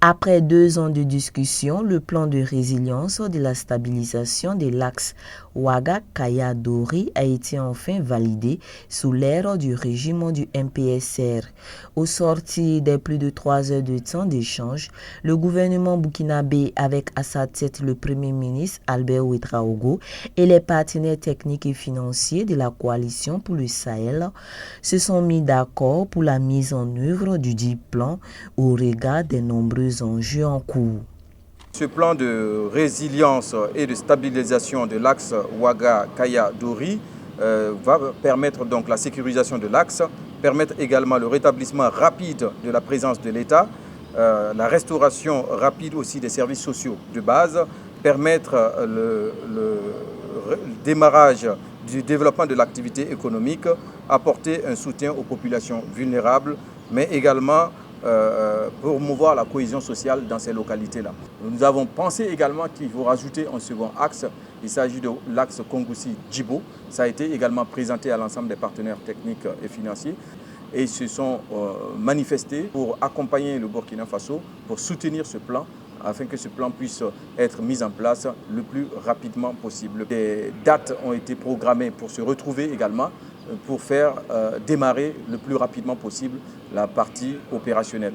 Après 2 ans de discussion, le plan de résilience de la stabilisation de l'axe Ouaga-Kaya-Dori a été enfin validé sous l'ère du régime du MPSR. Au sortir des plus de 3 heures de temps d'échange, le gouvernement burkinabé, avec à sa tête le Premier ministre Albert Ouedraogo et les partenaires techniques et financiers de la coalition pour le Sahel, se sont mis d'accord pour la mise en œuvre du dit plan au regard des nombreux enjeux en cours. Ce plan de résilience et de stabilisation de l'axe Ouaga-Kaya-Dori va permettre donc la sécurisation de l'axe, permettre également le rétablissement rapide de la présence de l'État, la restauration rapide aussi des services sociaux de base, permettre le démarrage du développement de l'activité économique, apporter un soutien aux populations vulnérables, mais également promouvoir la cohésion sociale dans ces localités-là. Nous avons pensé également qu'il faut rajouter un second axe. Il s'agit de l'axe Kongoussi-Djibo. Ça a été également présenté à l'ensemble des partenaires techniques et financiers. Et ils se sont manifestés pour accompagner le Burkina Faso, pour soutenir ce plan, afin que ce plan puisse être mis en place le plus rapidement possible. Des dates ont été programmées pour se retrouver également, pour faire démarrer le plus rapidement possible la partie opérationnelle.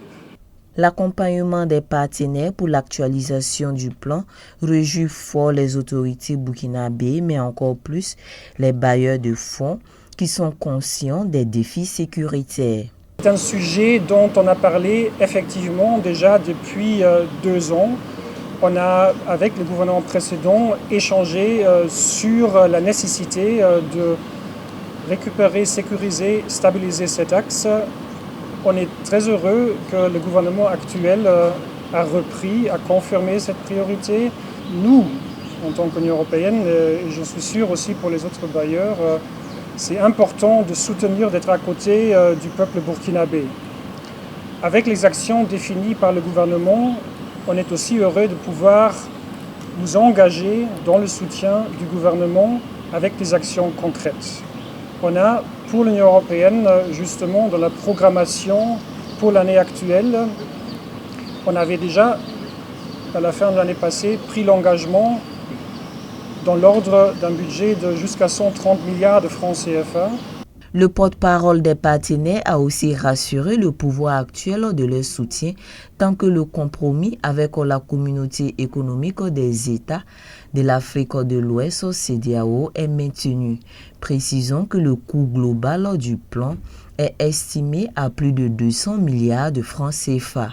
L'accompagnement des partenaires pour l'actualisation du plan réjouit fort les autorités burkinabées, mais encore plus les bailleurs de fonds qui sont conscients des défis sécuritaires. C'est un sujet dont on a parlé effectivement déjà depuis 2 ans. On a, avec le gouvernement précédent, échangé sur la nécessité de récupérer, sécuriser, stabiliser cet axe. On est très heureux que le gouvernement actuel a repris, a confirmé cette priorité. Nous, en tant qu'Union européenne, et je suis sûr aussi pour les autres bailleurs, c'est important de soutenir, d'être à côté du peuple burkinabé. Avec les actions définies par le gouvernement, on est aussi heureux de pouvoir nous engager dans le soutien du gouvernement avec des actions concrètes. On a, pour l'Union européenne, justement, dans la programmation pour l'année actuelle, on avait déjà, à la fin de l'année passée, pris l'engagement dans l'ordre d'un budget de jusqu'à 130 milliards de francs CFA. Le porte-parole des partenaires a aussi rassuré le pouvoir actuel de leur soutien tant que le compromis avec la communauté économique des États de l'Afrique de l'Ouest, CEDEAO, est maintenu. Précisons que le coût global du plan est estimé à plus de 200 milliards de francs CFA.